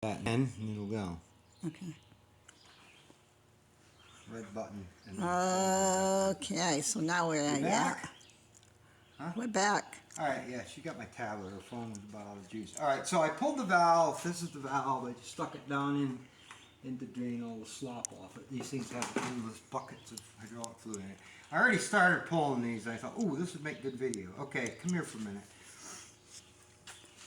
that, and it'll go. Okay. Red button. And Okay, so now where are you back? at? Huh? We're back. Alright, yeah, she got my tablet. Her phone was about out of juice. Alright, so I pulled the valve. This is the valve. I just stuck it down in to drain all the slop off it. These things have endless buckets of hydraulic fluid in it. I already started pulling these. I thought, ooh, this would make good video. Okay, come here for a minute.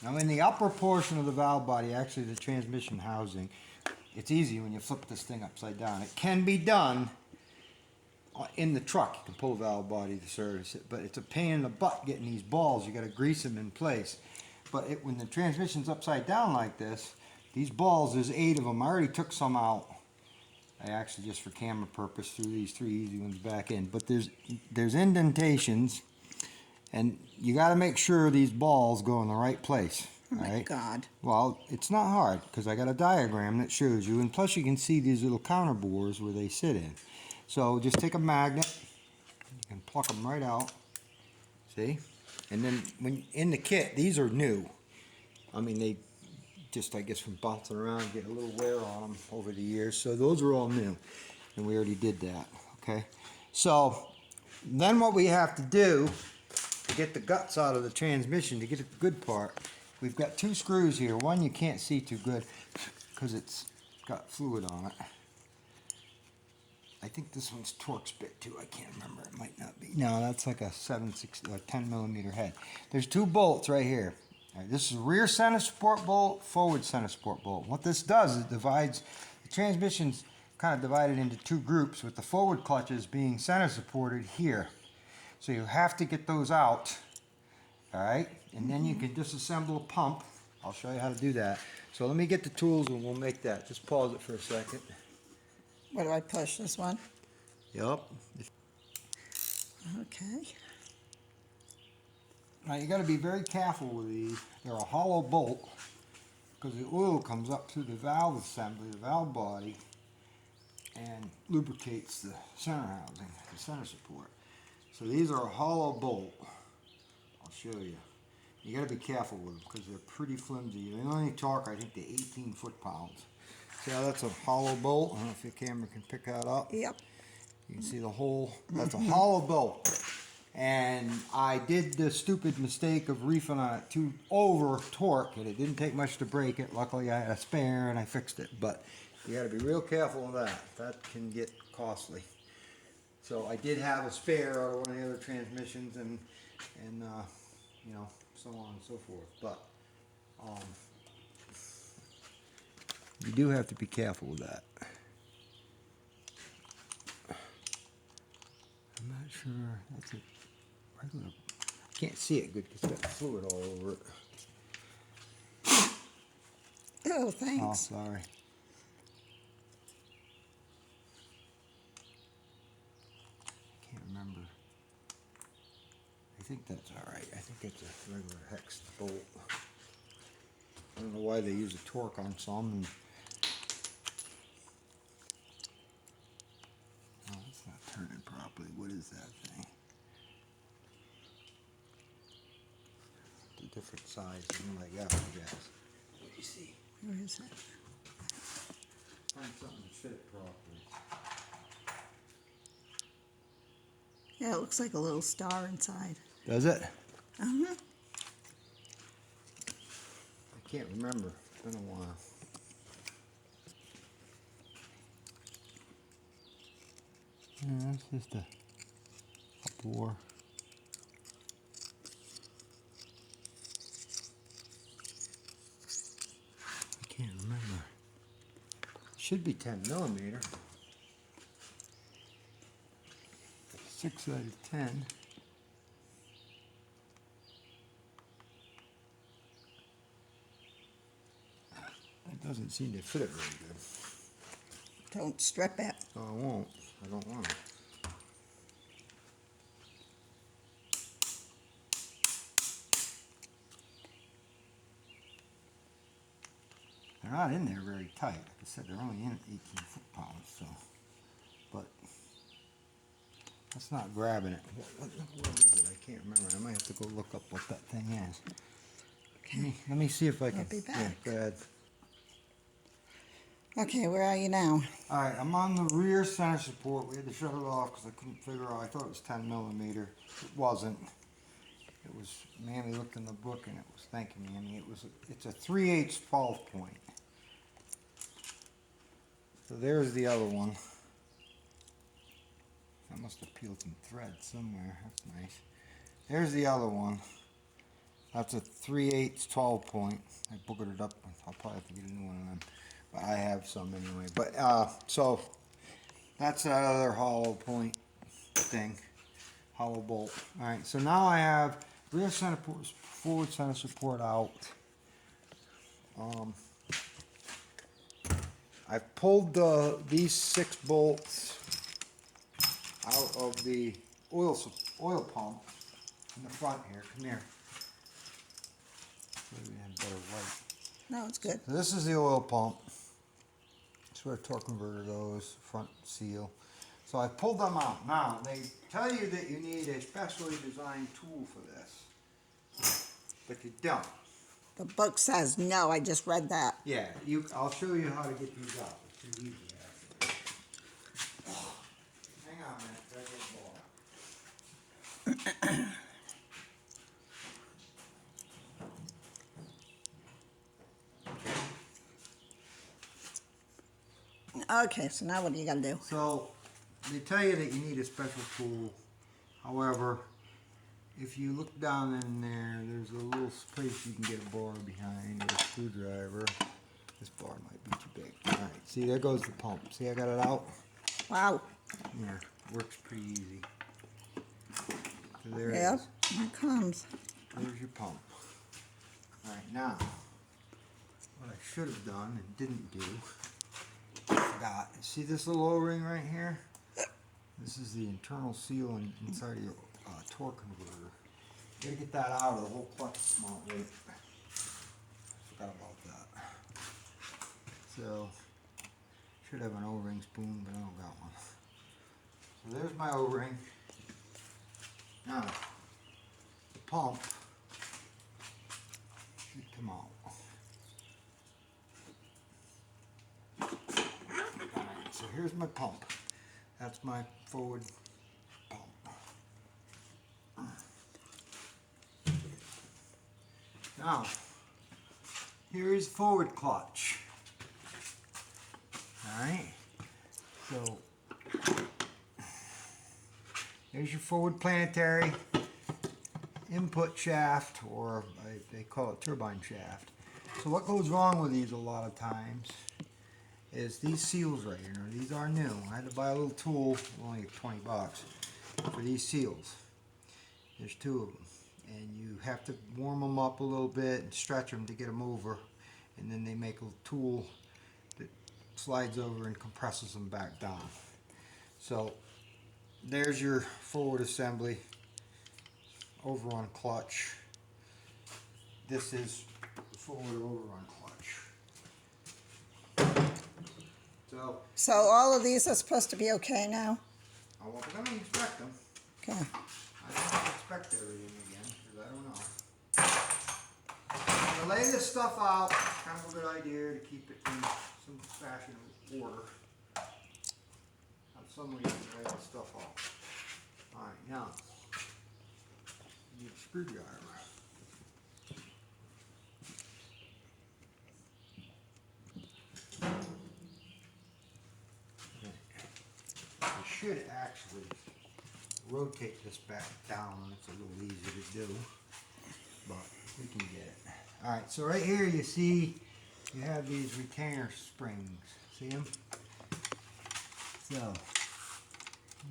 Now in the upper portion of the valve body, actually the transmission housing, it's easy when you flip this thing upside down. It can be done in the truck. You can pull the valve body to service it, but it's a pain in the butt getting these balls. You got to grease them in place. But when the transmission's upside down like this, these balls, there's 8 of them. I already took some out. I actually, just for camera purpose, threw these 3 easy ones back in. But there's indentations, and you got to make sure these balls go in the right place. Oh my God. Well, it's not hard because I got a diagram that shows you, and plus you can see these little counter bores where they sit in. So just take a magnet and pluck them right out. See? And then when in the kit, these are new. I mean, they just, I guess, from bouncing around, get a little wear on them over the years. So those are all new, and we already did that. Okay. So then what we have to do to get the guts out of the transmission, to get the good part, we've got 2 screws here. One you can't see too good because it's got fluid on it. I think this one's Torx bit too. I can't remember. It might not be. No, that's like a 10 millimeter head. There's 2 bolts right here. All right, this is a rear center support bolt, forward center support bolt. What this does is divides the transmission's kind of divided into 2 groups, with the forward clutches being center supported here. So you have to get those out. All right, and then you can disassemble a pump. I'll show you how to do that. So let me get the tools and we'll make that. Just pause it for a second. What do I push? This one? Yup. Okay. Now you got to be very careful with these. They're a hollow bolt because the oil comes up through the valve assembly, the valve body, and lubricates the center housing, the center support. So these are a hollow bolt. I'll show you. You got to be careful with them because they're pretty flimsy. They only torque, I think, to 18 foot-pounds. See how that's a hollow bolt? I don't know if your camera can pick that up. Yep. You can see the hole. That's a hollow bolt. And I did the stupid mistake of reefing on it too over torque, and it didn't take much to break it. Luckily I had a spare and I fixed it. But you got to be real careful of that. That can get costly. So I did have a spare out of one of the other transmissions, and you know, so on and so forth. But you do have to be careful with that. I'm not sure. That's a regular. I can't see it good because it's got fluid all over it. Oh, thanks. Oh, sorry. I can't remember. I think that's all right. I think it's a regular hex bolt. I don't know why they use a torque on some. And oh, it's not turning properly. What is that thing? It's a different size than what I got, I guess. What do you see? Where is it? Find something to fit properly. Yeah, it looks like a little star inside. Does it? Uh-huh. I can't remember. It's been a while. Yeah, that's just a bore. I can't remember. Should be 10 millimeter. 6 out of 10. It doesn't seem to fit it very good. Don't strip it. No, I won't. I don't want to. They're not in there very tight. Like I said, they're only in 18 foot-pounds, so. But that's not grabbing it. What is it? I can't remember. I might have to go look up what that thing is. Okay. Let me see if I can. I'll be back. Yeah, go ahead. Okay, where are you now? Alright, I'm on the rear center support. We had to shut it off because I couldn't figure out. I thought it was 10 millimeter. It wasn't. It was, Mammy looked in the book and it was, thank you, Mammy. It's a 3/8 fall point. So there's the other one. I must have peeled some thread somewhere. That's nice. There's the other one. That's a 3/8 12 point. I boogered it up. I'll probably have to get a new one of them. But I have some anyway. But so that's that other hollow point thing. Hollow bolt. Alright, so now I have rear center support, forward center support out. I've pulled these 6 bolts out of the oil pump in the front here. Come here. Maybe we have better light. No, it's good. So this is the oil pump. That's where the torque converter goes, front seal. So I pulled them out. Now, they tell you that you need a specially designed tool for this, but you don't. The book says no, I just read that. Yeah, I'll show you how to get these out. It's pretty easy, actually. Hang on a minute, I get the ball. Okay, so now what do you gotta do? So, they tell you that you need a special tool. However, if you look down in there, there's a little space you can get a bar behind or a screwdriver. This bar might be too big. Alright, see, there goes the pump. See, I got it out? Wow. Yeah, works pretty easy. So there it Yep, is. here it comes. There's your pump. Alright, now, what I should have done and didn't do, I forgot. See this little O-ring right here? This is the internal seal inside of your torque converter. You gotta get that out of the whole clutch mount right. Forgot about that. So, should have an O-ring spoon, but I don't got one. So there's my O-ring. Now, the pump should come out. Alright, so here's my pump. That's my forward pump. Now, here is forward clutch. Alright, so there's your forward planetary input shaft, or they call it turbine shaft. So what goes wrong with these a lot of times is these seals right here. Now, these are new. I had to buy a little tool, only 20 bucks, for these seals. There's 2 of them. And you have to warm them up a little bit and stretch them to get them over. And then they make a tool that slides over and compresses them back down. So there's your forward assembly overrun clutch. This is the forward overrun clutch. So all of these are supposed to be okay now? I want to inspect them. Okay. I don't have to inspect everything again because I don't know. To lay this stuff out, kind of a good idea to keep it in some fashion of order. Have some reason to lay this stuff out. Alright, now, you need a screwdriver. You should actually rotate this back down. It's a little easier to do, but we can get it. Alright, so right here you see you have these retainer springs. See them? So, you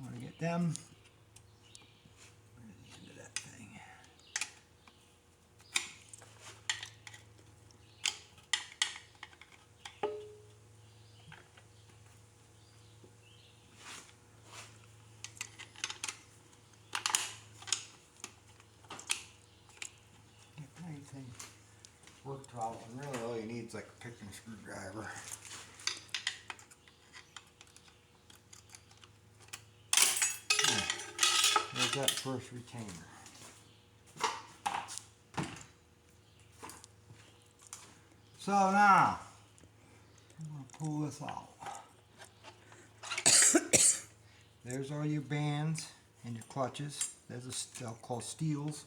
want to get them. Where's the end of that thing? Anything worked out, and really all you need is like a pick and screwdriver. There's that first retainer. So now, I'm gonna pull this out. There's all your bands and your clutches. There's they'll call steels.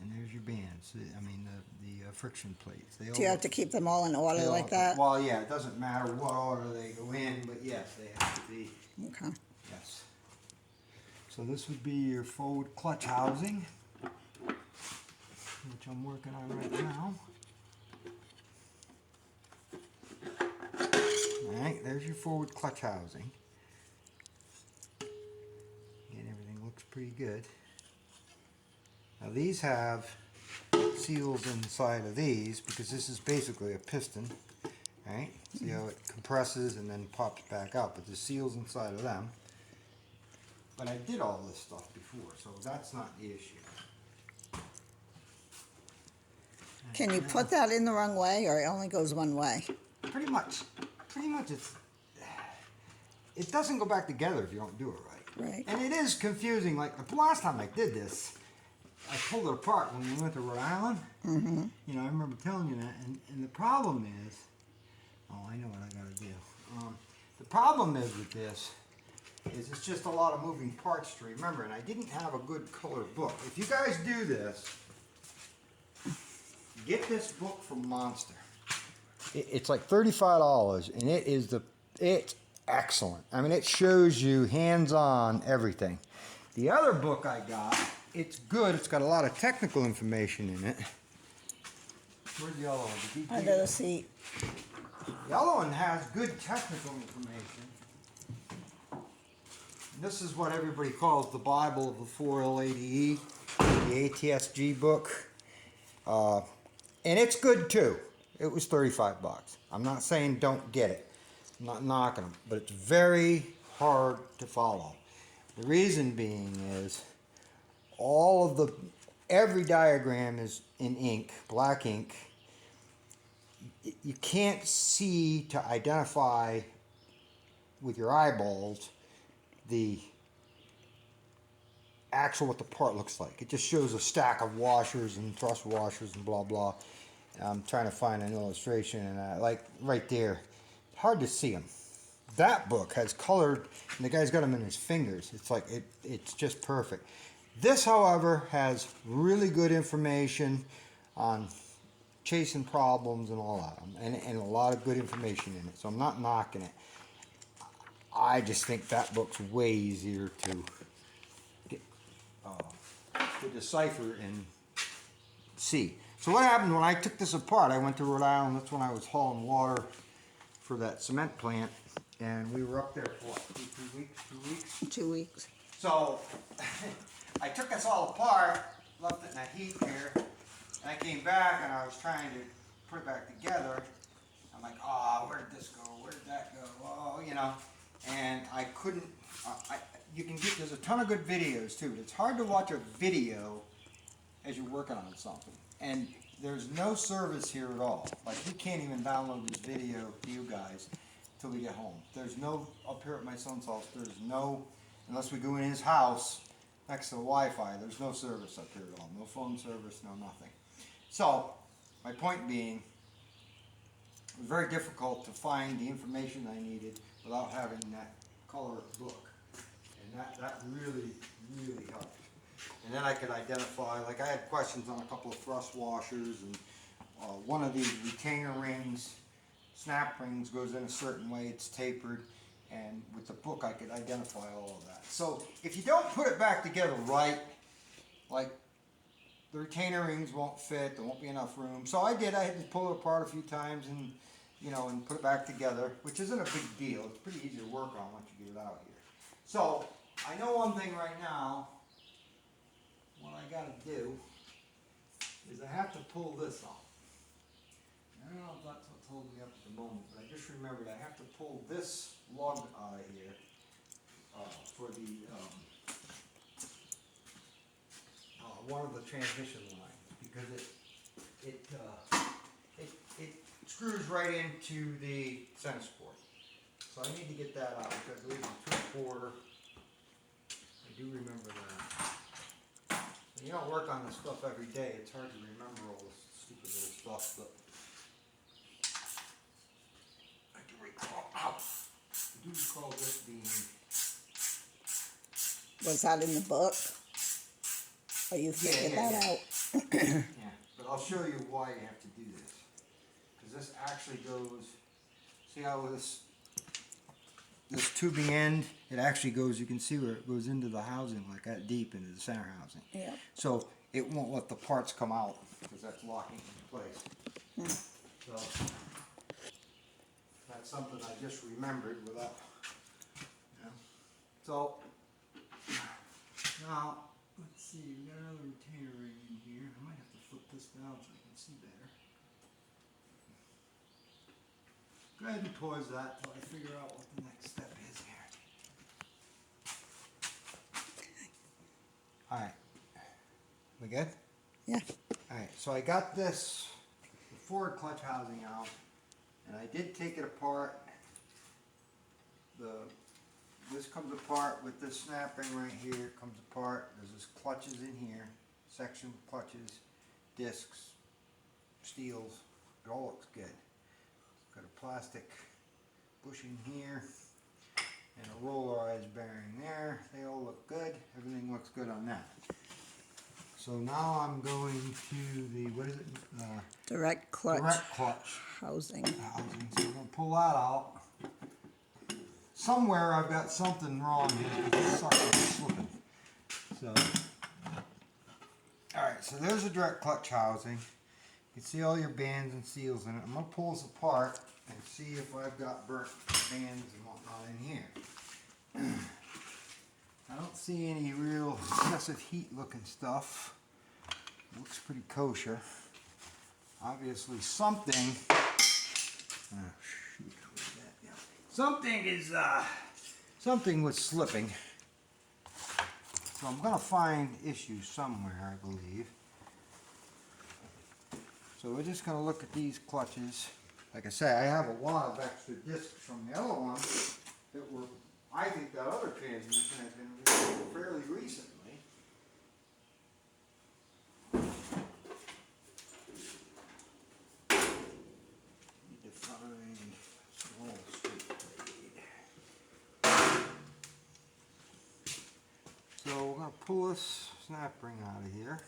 And there's your bands. I mean the friction plates. They Do you have to keep them all in order they all like that? Well, yeah, it doesn't matter what order they go in, but yes, they have to be. Okay. Yes. So this would be your forward clutch housing, which I'm working on right now. Alright, there's your forward clutch housing. And everything looks pretty good. Now these have seals inside of these because this is basically a piston. Right? See how it compresses and then pops back out, but there's seals inside of them. But I did all this stuff before, so that's not the issue. Can you put that in the wrong way, or it only goes one way? Pretty much it doesn't go back together if you don't do it right. Right. And it is confusing. Like the last time I did this, I pulled it apart when we went to Rhode Island. Mm-hmm. You know, I remember telling you that. And the problem is, oh, I know what I got to do. The problem is with this is it's just a lot of moving parts to remember, and I didn't have a good color book. If you guys do this, get this book from Monster. It's like $35, and it's excellent. I mean, it shows you hands-on everything. The other book I got, it's good. It's got a lot of technical information in it. Where's the other one? Under the seat. The other one has good technical information. And this is what everybody calls the Bible of the 4L80E, the ATSG book. And it's good too. It was $35. I'm not saying don't get it. I'm not knocking them, but it's very hard to follow. The reason being is every diagram is in ink, black ink. You can't see to identify with your eyeballs the actual what the part looks like. It just shows a stack of washers and thrust washers and blah blah. I'm trying to find an illustration, and like right there, hard to see them. That book has colored, and the guy's got them in his fingers. It's like it's just perfect. This, however, has really good information on chasing problems and all that, and a lot of good information in it. So I'm not knocking it. I just think that book's way easier to decipher and see. So what happened when I took this apart? I went to Rhode Island. That's when I was hauling water for that cement plant, and we were up there for what, 2 weeks? 2 weeks? 2 weeks. So I took this all apart, left it in that heap here, and I came back and I was trying to put it back together. I'm like, oh, where did this go? Where did that go? Oh, you know, and I couldn't. You can get, there's a ton of good videos too, but it's hard to watch a video as you're working on something. And there's no service here at all. Like, we can't even download this video to you guys till we get home. There's no, up here at my son's house, there's no, unless we go in his house next to the Wi-Fi, there's no service up here at all. No phone service, no nothing. So, my point being, it was very difficult to find the information I needed without having that color book. And that really, really helped. And then I could identify, like I had questions on a couple of thrust washers, and one of the retainer rings, snap rings, goes in a certain way, it's tapered, and with the book I could identify all of that. So if you don't put it back together right, like the retainer rings won't fit, there won't be enough room. So I had to pull it apart a few times and, you know, and put it back together, which isn't a big deal. It's pretty easy to work on once you get it out here. So I know one thing right now. What I got to do is I have to pull this off. I don't know if that's what's holding me up at the moment, but I just remembered I have to pull this lug out of here for the one of the transmission lines, because it screws right into the center support. So I need to get that out, which I believe is 2/4. I do remember that. You don't work on this stuff every day, it's hard to remember all this stupid little stuff, but Was that in the book? Or you figured that out? Yeah, but I'll show you why you have to do this. Because this actually goes, see how this tubing end, it actually goes, you can see where it goes into the housing, like that deep into the center housing. Yeah. So it won't let the parts come out because that's locking in place. So that's something I just remembered without, you know. So now, let's see, we got another retainer ring in here. I might have to flip this down so I can see better. Go ahead and pause that till I figure out what the next step is here. Alright. We good? Yeah. Alright, so I got this, the forward clutch housing out, and I did take it apart. This comes apart with this snap ring right here, it comes apart. There's this clutches in here, section with clutches, discs, steels, it all looks good. It's got a plastic bushing here and a rollarized bearing there. They all look good, everything looks good on that. So now I'm going to the, what is it? Direct clutch Direct clutch housing. housing. So I'm going to pull that out. Somewhere I've got something wrong here. This sucker's slipping. So, alright, so there's a direct clutch housing. You can see all your bands and seals in it. I'm going to pull this apart and see if I've got burnt bands and whatnot in here. I don't see any real excessive heat looking stuff. Looks pretty kosher. Obviously something, shoot, where's that? Yeah. Something was slipping. So I'm gonna find issues somewhere, I believe. So we're just gonna look at these clutches. Like I say, I have a lot of extra discs from the other one that were, I think that other transmission has been rebuilt fairly recently. Need to find small straight blade. So we're going to pull this snap ring out of here.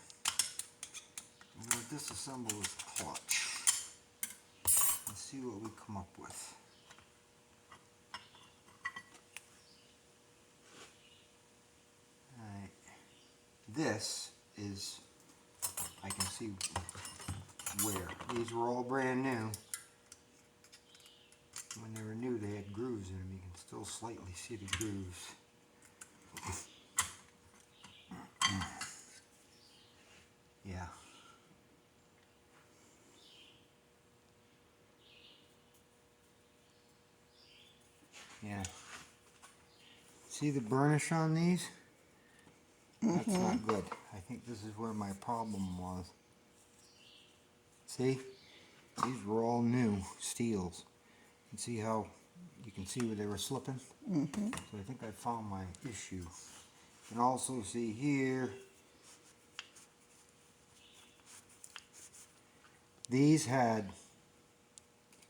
I'm going to disassemble this clutch and see what we come up with. Alright, this is, I can see where. These were all brand new. When they were new they had grooves in them. You can still slightly see the grooves. Yeah. Yeah. See the burnish on these? That's not good. I think this is where my problem was. See? These were all new steels. You can see how, you can see where they were slipping? So I think I found my issue. And also see here, these had, you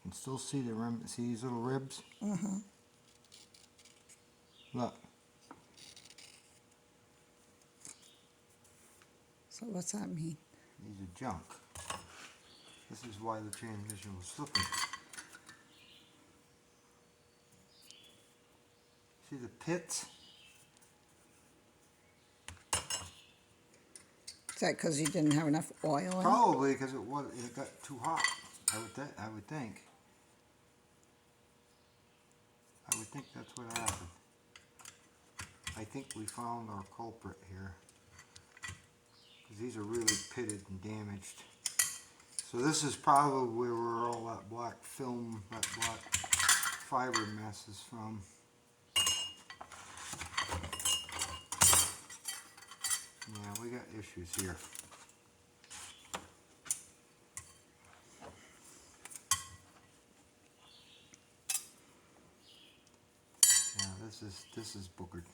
can still see the rim, see these little ribs? Look. So what's that mean? These are junk. This is why the transmission was slipping. See the pits? Is that because you didn't have enough oil in it? Probably because it got too hot. I would think. I would think that's what happened. I think we found our culprit here. Because these are really pitted and damaged. So this is probably where all that black film, that black fiber mess is from. Yeah, we got issues here. Yeah, this is boogered.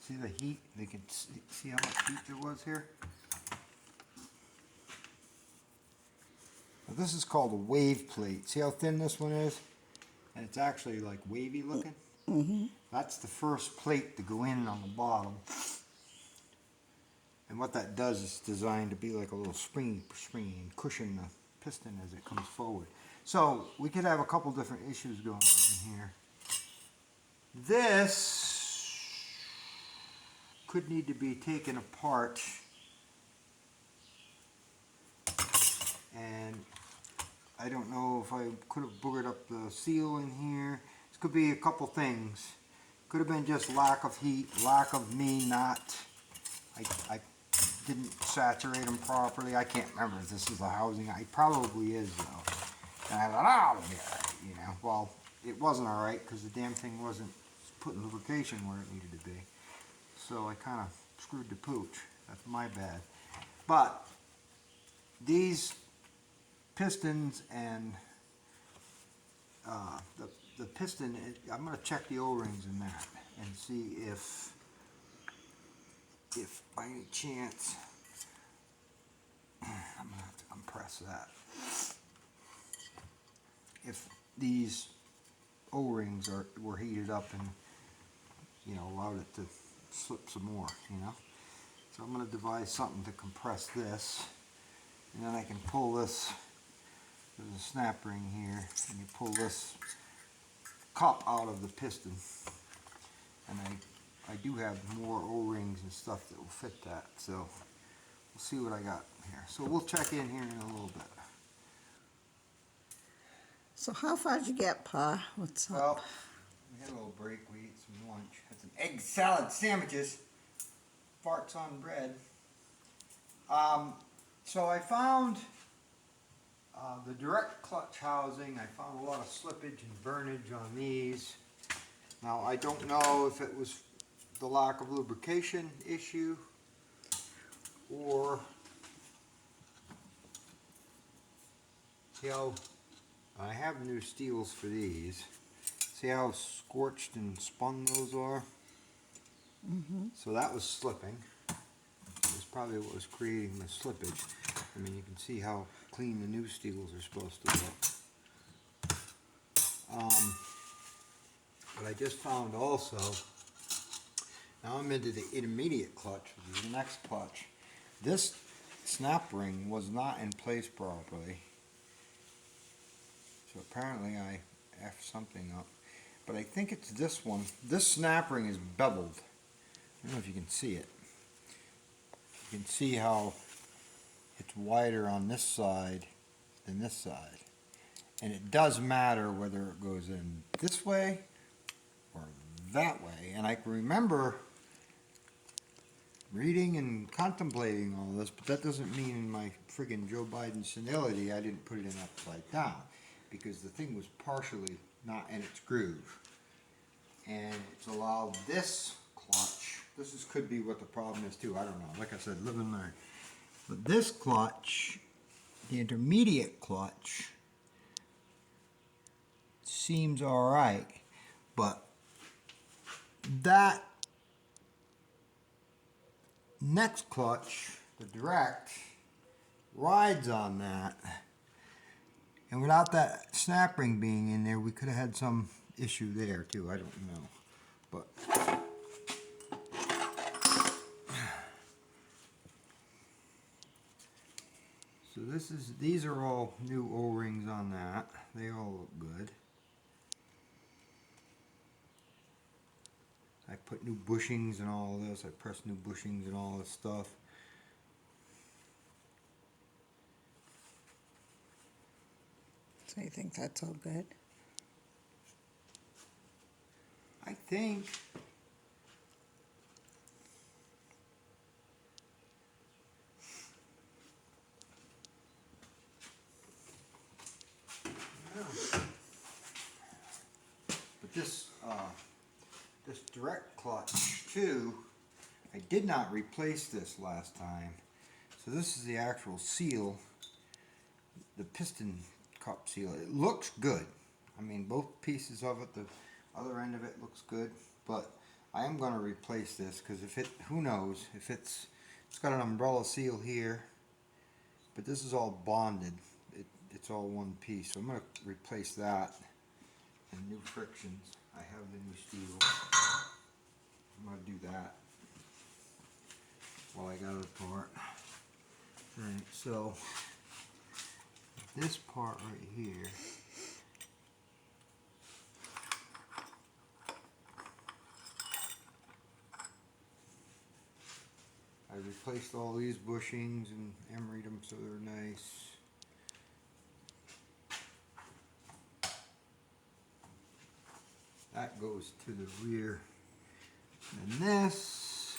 See the heat? They can see how much heat there was here? Now this is called a wave plate. See how thin this one is? And it's actually like wavy looking. That's the first plate to go in on the bottom. And what that does is designed to be like a little springy and cushion the piston as it comes forward. So we could have a couple different issues going on here. This could need to be taken apart, and I don't know if I could have boogered up the seal in here. This could be a couple things. Could have been just lack of heat, lack of me not, I didn't saturate them properly. I can't remember if this is the housing. It probably is though. And I thought, oh, yeah, you know, well, it wasn't all right because the damn thing wasn't putting lubrication where it needed to be. So I kind of screwed the pooch. That's my bad. But these pistons and the piston, I'm going to check the O-rings in that and see if by any chance, I'm going to have to compress that. If these O-rings were heated up and, you know, allowed it to slip some more, you know. So I'm going to devise something to compress this, and then I can pull this. There's a snap ring here, and you pull this cup out of the piston, and I do have more O-rings and stuff that will fit that. So we'll see what I got here. So we'll check in here in a little bit. So how far did you get, Pa? What's up? Well, we had a little break. We ate some lunch. Had some egg salad sandwiches. Farts on bread. So I found the direct clutch housing. I found a lot of slippage and burnage on these. Now I don't know if it was the lack of lubrication issue or, see how I have new steels for these. See how scorched and spun those are? So that was slipping. That's probably what was creating the slippage. I mean, you can see how clean the new steels are supposed to look. But I just found also, now I'm into the intermediate clutch, which is the next clutch. This snap ring was not in place properly. So apparently I effed something up. But I think it's this one. This snap ring is beveled. I don't know if you can see it. You can see how it's wider on this side than this side. And it does matter whether it goes in this way or that way. And I can remember reading and contemplating all this, but that doesn't mean in my friggin' Joe Biden senility I didn't put it in upside down, because the thing was partially not in its groove. And it's allowed this clutch, could be what the problem is too, I don't know. Like I said, live and learn. But this clutch, the intermediate clutch, seems alright, but that next clutch, the direct, rides on that. And without that snap ring being in there, we could have had some issue there too. I don't know. But so these are all new O-rings on that. They all look good. I put new bushings and all of this. I pressed new bushings and all this stuff. So you think that's all good? I think. But this direct clutch too, I did not replace this last time. So this is the actual seal, the piston cup seal. It looks good. I mean, both pieces of it, the other end of it looks good, but I am going to replace this because if it, who knows, if it's got an umbrella seal here, but this is all bonded. It's all one piece, so I'm going to replace that and new frictions. I have the new steel. I'm gonna do that while I got it apart. Alright, so this part right here, I replaced all these bushings and emeryed them so they're nice. That goes to the rear. And this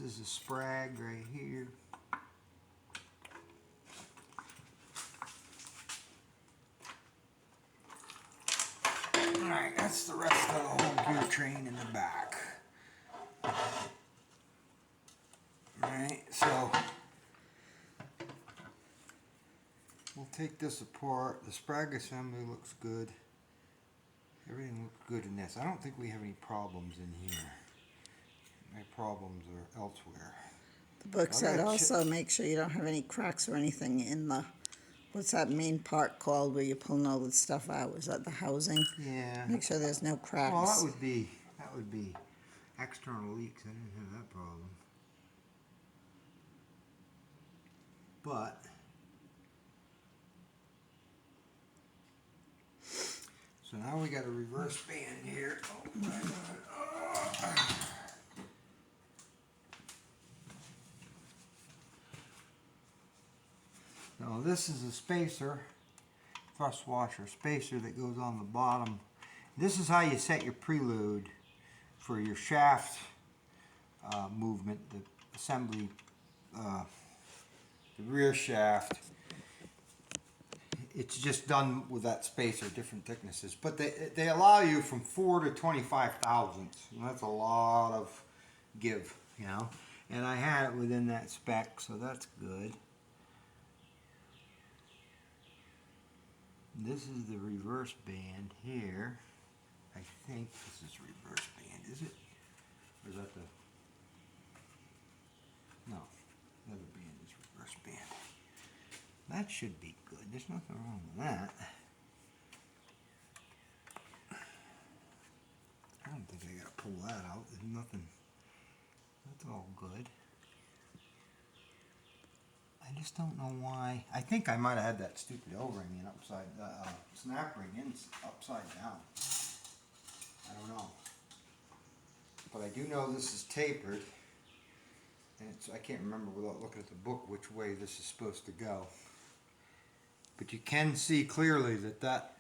is a sprag right here. Alright, that's the rest of the whole gear train in the back. Alright, so we'll take this apart. The sprag assembly looks good. Everything looks good in this. I don't think we have any problems in here. My problems are elsewhere. The book said also make sure you don't have any cracks or anything in the, what's that main part called where you're pulling all the stuff out? Is that the housing? Yeah. Make sure there's no cracks. Well, that would be external leaks. I didn't have that problem. But so now we got a reverse band here. Oh my God. Now this is a spacer, thrust washer spacer that goes on the bottom. This is how you set your preload for your shaft movement, the assembly, the rear shaft. It's just done with that spacer, different thicknesses. But they allow you from 4 to 25 thousandths. And that's a lot of give, you know. And I had it within that spec, so that's good. This is the reverse band here. I think this is reverse band, is it? Or is that the... No, the other band is reverse band. That should be good. There's nothing wrong with that. I don't think I gotta pull that out. There's nothing. That's all good. I just don't know why. I think I might have had that stupid O-ring in upside, snap ring in upside down. I don't know. But I do know this is tapered. And it's, I can't remember without looking at the book which way this is supposed to go. But you can see clearly that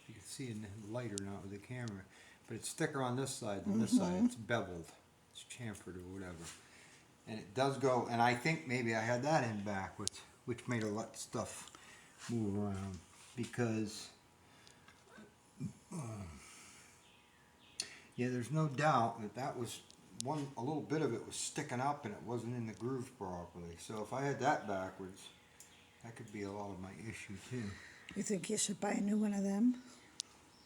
you can see in the lighter now with the camera, but it's thicker on this side than this side. It's beveled, it's chamfered or whatever, and it does go. And I think maybe I had that in backwards, which made a lot of stuff move around because yeah, there's no doubt that was a little bit of it was sticking up and it wasn't in the groove properly. So if I had that backwards, that could be a lot of my issue too. You think you should buy a new one of them?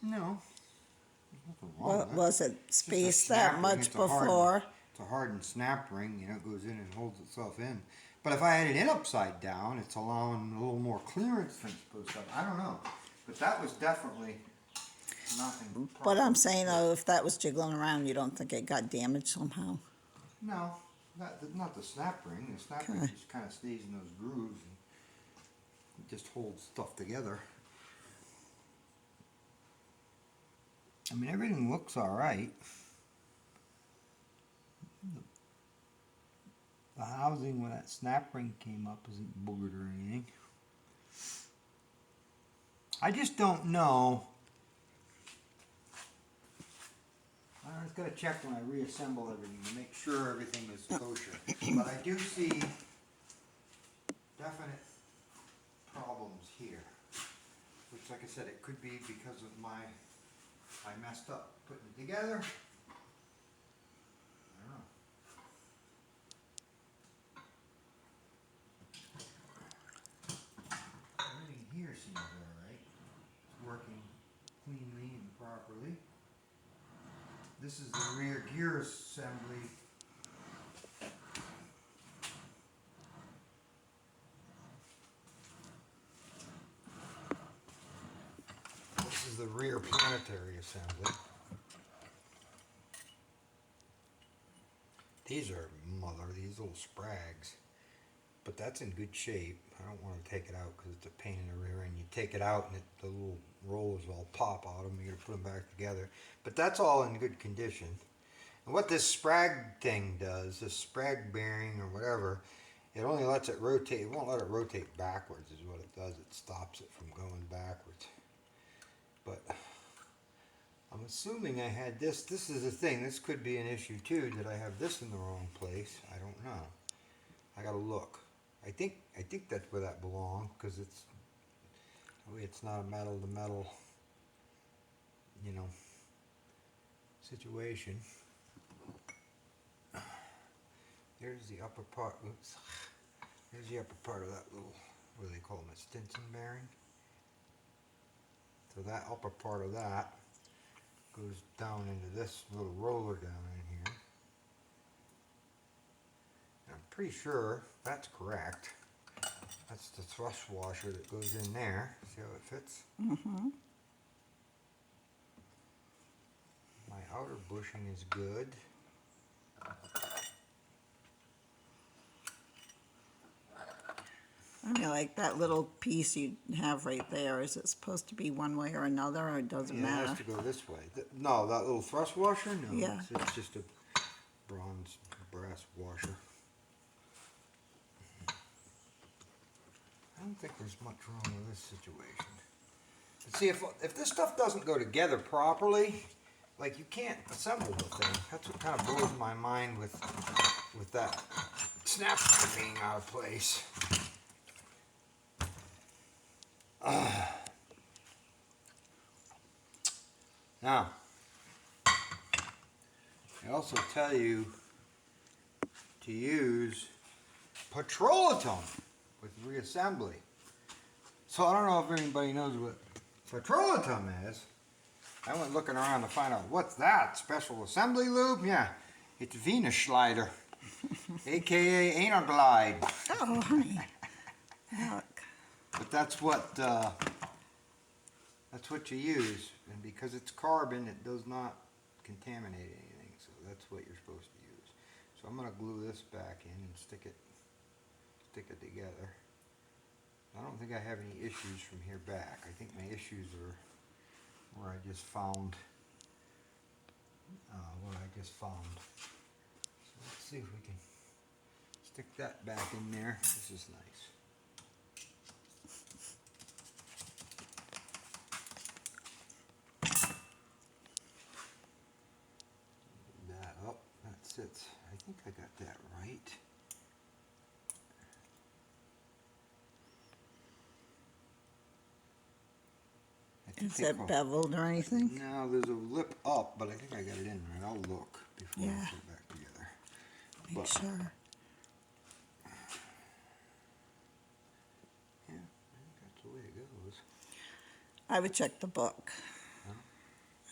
No. There's nothing wrong with that. Was it It's just a spaced snap that ring. much It's before? It's a hardened snap ring, you know, it goes in and holds itself in. But if I had it in upside down, it's allowing a little more clearance than it's supposed to. I don't know. But that was definitely nothing. But I'm saying, though, if that was jiggling around, you don't think it got damaged somehow? No, not the snap ring. The snap ring just kind of stays in those grooves and it just holds stuff together. I mean, everything looks all right. The housing where that snap ring came up isn't boogered or anything. I just don't know. I just gotta check when I reassemble everything to make sure everything is kosher. But I do see definite problems here. Which, like I said, it could be because of I messed up putting it together. I don't know. Everything here seems alright. It's working cleanly and properly. This is the rear gear assembly. This is the rear planetary assembly. These are these little sprags. But that's in good shape. I don't want to take it out because it's a pain in the rear end. You take it out and the little rollers all pop out of them. You got to put them back together. But that's all in good condition. And what this sprag thing does, this sprag bearing or whatever, it only lets it rotate. It won't let it rotate backwards is what it does. It stops it from going backwards. But I'm assuming I had this. This is the thing. This could be an issue too. Did I have this in the wrong place? I don't know. I gotta look. I think that's where that belongs because it's not a metal to metal, situation. There's the upper part. Oops. There's the upper part of that little, what do they call them, a Stinson bearing. So that upper part of that goes down into this little roller down in here. I'm pretty sure that's correct. That's the thrust washer that goes in there. See how it fits? Mm-hmm. My outer bushing is good. I mean, like that little piece you have right there, is it supposed to be one way or another, or it doesn't Yeah, it matter? has to go this way. No, that little thrust washer? No, Yeah. it's just a brass washer. I don't think there's much wrong with this situation. But see, if this stuff doesn't go together properly, like you can't assemble the thing. That's what kind of blows my mind with that snap being out of place. Now, I also tell you to use petroleum with reassembly. So I don't know if anybody knows what petroleum is. I went looking around to find out what's that, special assembly lube? Yeah, it's Venus Schleider, aka Anal Glide. Oh, honey. Look. But that's what you use, and because it's carbon, it does not contaminate anything. So that's what you're supposed to use. So I'm going to glue this back in and stick it together. I don't think I have any issues from here back. I think my issues are where I just found So let's see if we can stick that back in there. This is nice. That up, that sits. I think I got that right. Is it beveled or anything? No, there's a lip up, but I think I got it in right. I'll look before I Yeah. put it back together. Make sure. Yeah, I think that's the way it goes. I would check the book Huh?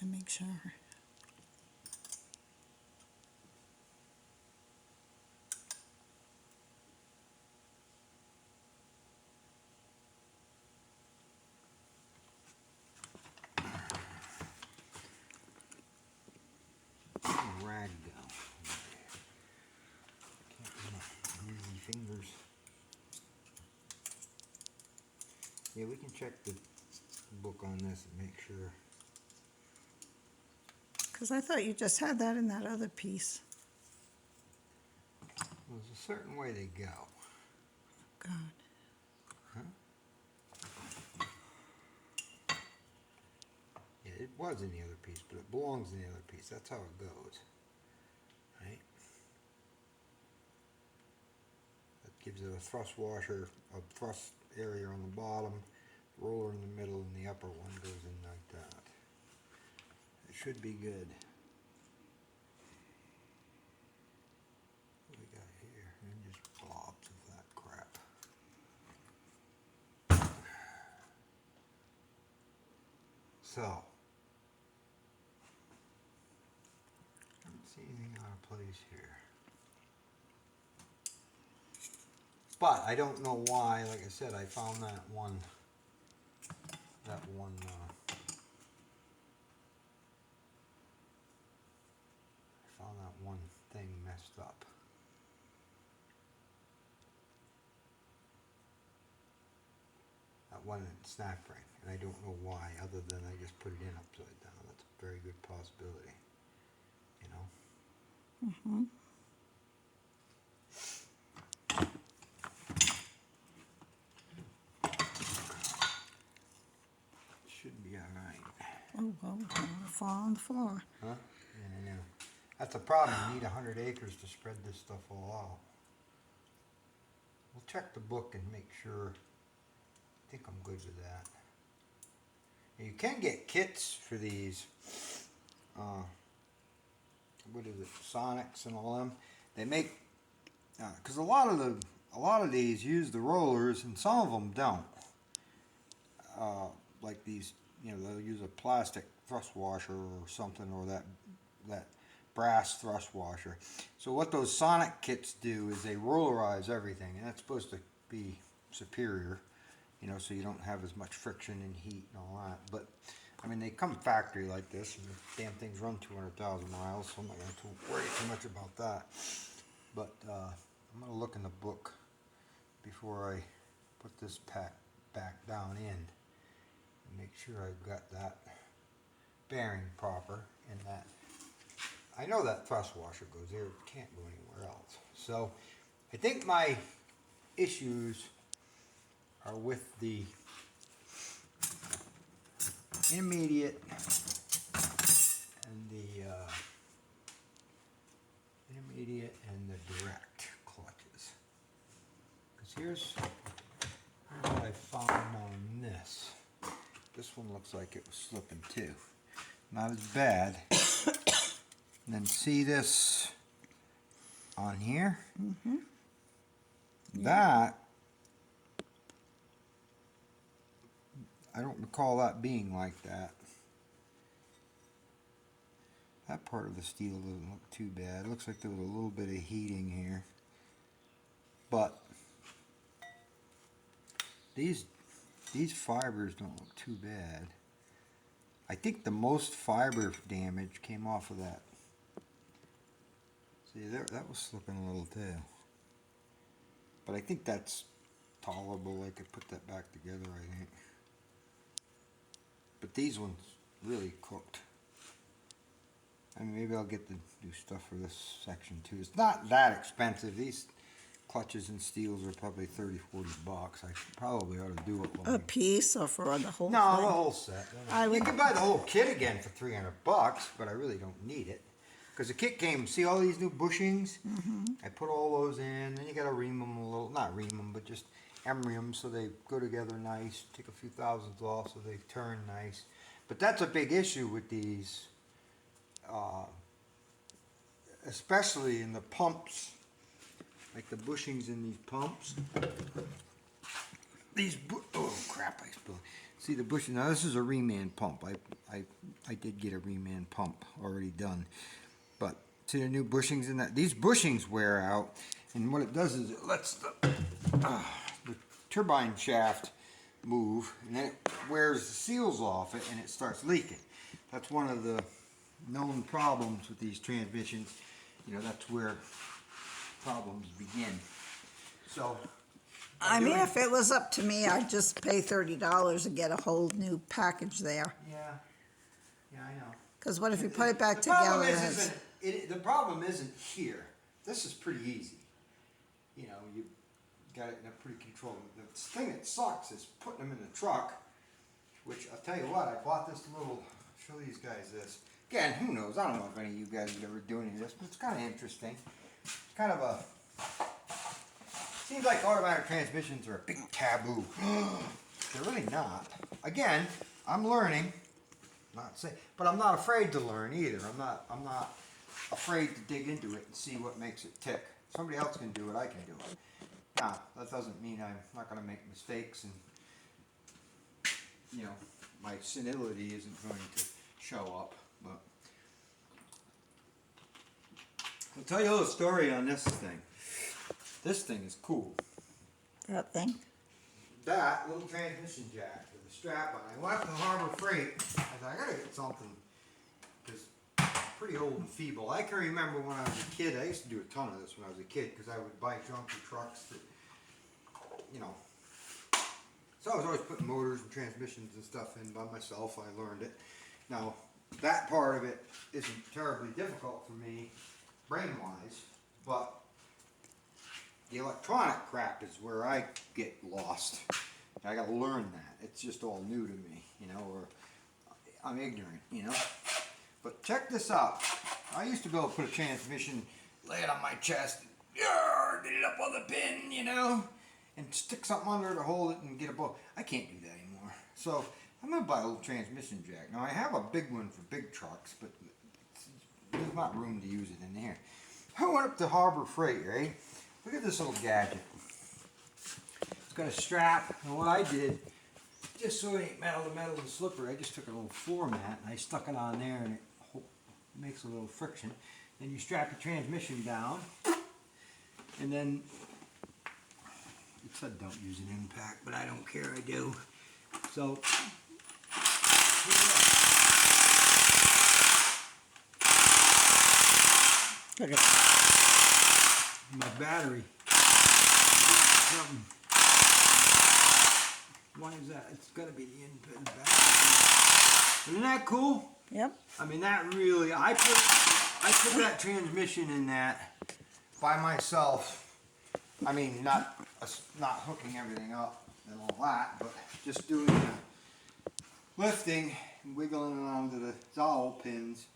and make sure. Rag down. Can't do my greasy fingers. Yeah, we can check the book on this and make sure. Because I thought you just had that in that other piece. There's a certain way they go. God. Yeah, it was in the other piece, but it belongs in the other piece. That's how it goes. Right? That gives it a thrust washer, a thrust area on the bottom, roller in the middle, and the upper one goes in like that. It should be good. What do we got here? And just blobs of that crap. So, I don't see anything out of place here. But I don't know why, like I said, I found that one thing messed up. That one snap ring, and I don't know why, other than I just put it in upside down. That's a very good possibility, you know. Mm-hmm. Should be all right. Oh, well, don't wanna fall on the floor. Huh? Yeah, I know. That's the problem. You need 100 acres to spread this stuff all out. We'll check the book and make sure. I think I'm good with that. You can get kits for these. What is it? Sonics and all them. They make because a lot of these use the rollers and some of them don't. Like these, you know, they'll use a plastic thrust washer or something, or that brass thrust washer. So what those Sonic kits do is they rollerize everything, and that's supposed to be superior, you know, so you don't have as much friction and heat and all that. But I mean, they come factory like this, and the damn things run 200,000 miles, so I'm not going to worry too much about that. But I'm going to look in the book before I put this pack back down in and make sure I've got that bearing proper, and that I know that thrust washer goes there, it can't go anywhere else. So I think my issues are with the intermediate and the direct clutches. Because here's what I found on this. This one looks like it was slipping too. Not as bad. And then see this on here? Mm-hmm. That, I don't recall that being like that. That part of the steel doesn't look too bad. It looks like there was a little bit of heating here. But these fibers don't look too bad. I think the most fiber damage came off of that. See, that was slipping a little too. But I think that's tolerable. I could put that back together, I think. But these ones really cooked. I mean, maybe I'll get the new stuff for this section too. It's not that expensive. These clutches and steels are probably 30, 40 bucks. I probably ought to do it. A piece or for the whole No, thing? the whole set. I You would- can buy the whole kit again for 300 bucks, but I really don't need it. Because the kit came, see all these new bushings? Mm-hmm. I put all those in, then you gotta ream them a little, not ream them, but just emery them so they go together nice, take a few thousandths off so they turn nice. But that's a big issue with these, especially in the pumps, like the bushings in these pumps. Oh crap, I spilled. See the bushing, now this is a reman pump. I did get a reman pump already done. But see the new bushings in that? These bushings wear out, and what it does is it lets the turbine shaft move, and then it wears the seals off it, and it starts leaking. That's one of the known problems with these transmissions. You know, that's where problems begin. So, I mean, if it was up to me, I'd just pay $30 and get a whole new package there. yeah, I know. Because what if you put it back The problem together? the problem isn't here. This is pretty easy. You know, you got it in a pretty controlled. The thing that sucks is putting them in the truck. Which I'll tell you what, I bought this little. Show these guys this. Again, who knows? I don't know if any of you guys would ever do any of this, but it's kind of interesting. It's kind of a. Seems like automatic transmissions are a big taboo. They're really not. Again, I'm learning. Not say, but I'm not afraid to learn either. I'm not afraid to dig into it and see what makes it tick. Somebody else can do it, I can do it. Now, that doesn't mean I'm not going to make mistakes, and you know, my senility isn't going to show up. But I'll tell you a little story on this thing. This thing is cool. That thing? That little transmission jack with a strap on. I went up to Harbor Freight. I thought, I gotta get something. Because pretty old and feeble. I can remember when I was a kid, I used to do a ton of this when I was a kid because I would buy junky trucks that, you know. So I was always putting motors and transmissions and stuff in by myself. I learned it. Now, that part of it isn't terribly difficult for me, brain-wise, but the electronic crap is where I get lost. I gotta learn that. It's just all new to me, you know, or I'm ignorant, you know. But check this out. I used to be able to put a transmission, lay it on my chest, get it up on the pin, you know, and stick something under to hold it and get a blow. I can't do that anymore. So I'm gonna buy a little transmission jack. Now I have a big one for big trucks, but there's not room to use it in there. I went up to Harbor Freight, right? Look at this little gadget. It's got a strap, and what I did, just so it ain't metal to metal and slippery, I just took a little floor mat and I stuck it on there, and it makes a little friction. Then you strap your transmission down, and then it said don't use an impact, but I don't care, I do. So Look at my battery. Something. Why is that? It's got to be the input battery. Isn't that cool? Yep. I mean, that really, I put that transmission in that by myself. I mean, not hooking everything up and all that, but just doing the lifting, wiggling it onto the dowel pins,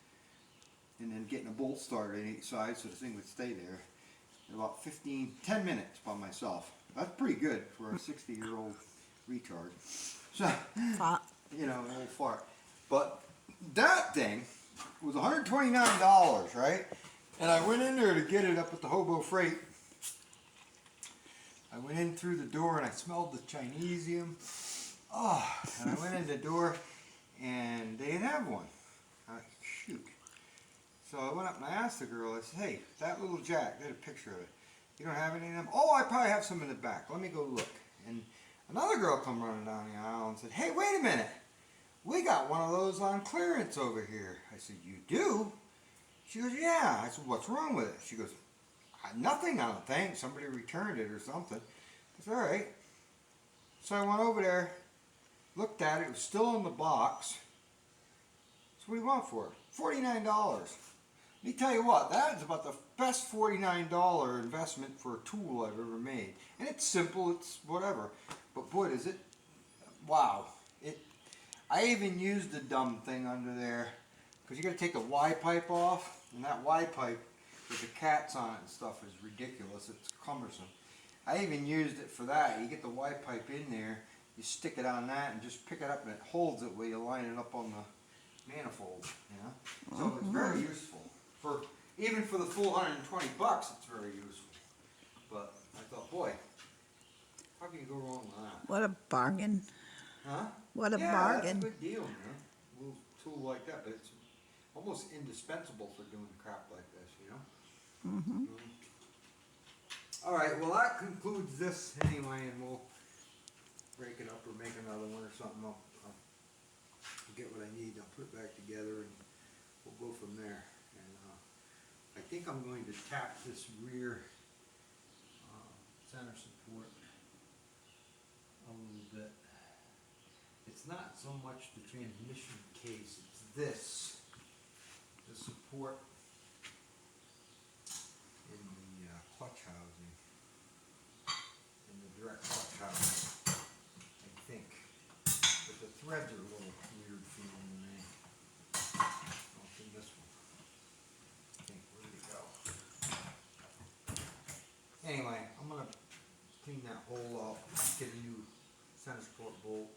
and then getting a bolt starter in each side so the thing would stay there in about 10 minutes by myself. That's pretty good for a 60-year-old retard. So, you know, an old fart. But that thing was $129, right? And I went in there to get it up at the Hobo Freight. I went in through the door and I smelled the Chinesium. Oh, and I went in the door and they didn't have one. Shoot. So I went up and I asked the girl, I said, hey, that little jack, they had a picture of it. You don't have any of them? Oh, I probably have some in the back. Let me go look. And another girl come running down the aisle and said, hey, wait a minute. We got one of those on clearance over here. I said, you do? She goes, yeah. I said, what's wrong with it? She goes, nothing, I don't think. Somebody returned it or something. I said, all right. So I went over there, looked at it. It was still in the box. So what do you want for it? $49. Let me tell you what, that is about the best $49 investment for a tool I've ever made. And it's simple, it's whatever. But boy, does it, wow. I even used the dumb thing under there, because you got to take the Y pipe off, and that Y pipe with the cats on it and stuff is ridiculous. It's cumbersome. I even used it for that. You get the Y pipe in there, you stick it on that, and just pick it up, and it holds it where you line it up on the manifold. You know, so it's very useful. Even for the full $120, it's very useful. But I thought, boy, how can you go wrong with that? what a bargain. Huh? What a Yeah, bargain. that's a good deal, man. A little tool like that, but it's almost indispensable for doing crap like this, you know? Mm-hmm. All right, well, that concludes this anyway, and we'll break it up or make another one or something. I'll get what I need, I'll put it back together, and we'll go from there. And I think I'm going to tap this rear center support a little bit. It's not so much the transmission case, it's this, the support in the clutch housing, in the direct clutch housing, I think. But the threads are a little weird feeling to me. Oh, it's in this one. I think, where did it go? Anyway, I'm going to clean that hole up, get a new center support bolt.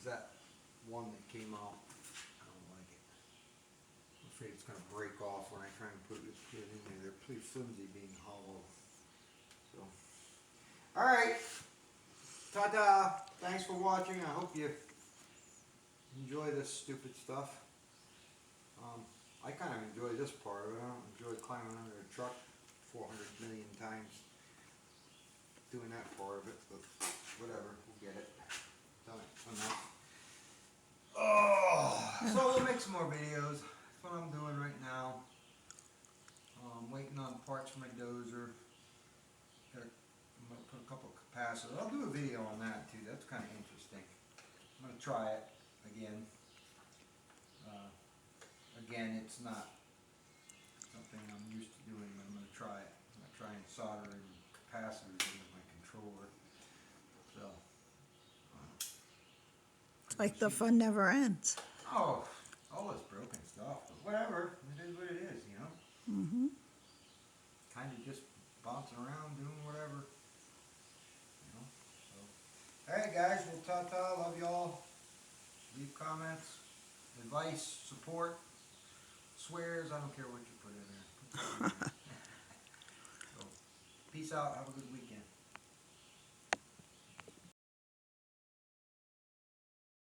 That one that came out, I don't like it. I'm afraid it's going to break off when I try and put it in there. They're pretty flimsy being hollow. So, all right. Ta-da. Thanks for watching. I hope you enjoy this stupid stuff. I kind of enjoy this part of it. I don't enjoy climbing under a truck 400 million times doing that part of it, but whatever. We'll get it. Done it enough. Oh, so we'll make some more videos. That's what I'm doing right waiting on parts for my dozer. I'm gonna put a couple of capacitors. I'll do a video on that too. That's kind of interesting. I'm gonna try it again. Again, it's not something I'm used to doing, but I'm gonna try it. I'm gonna try and solder in capacitors into my controller. So. Like the fun never ends. Oh, all this broken stuff. But whatever. It is what it is, you know. Mm-hmm. Kind of just bouncing around, doing whatever. You know. So, all right, guys. Well, ta-ta. Love y'all. Leave comments, advice, support, swears. I don't care what you put in there. So, peace out. Have a good week.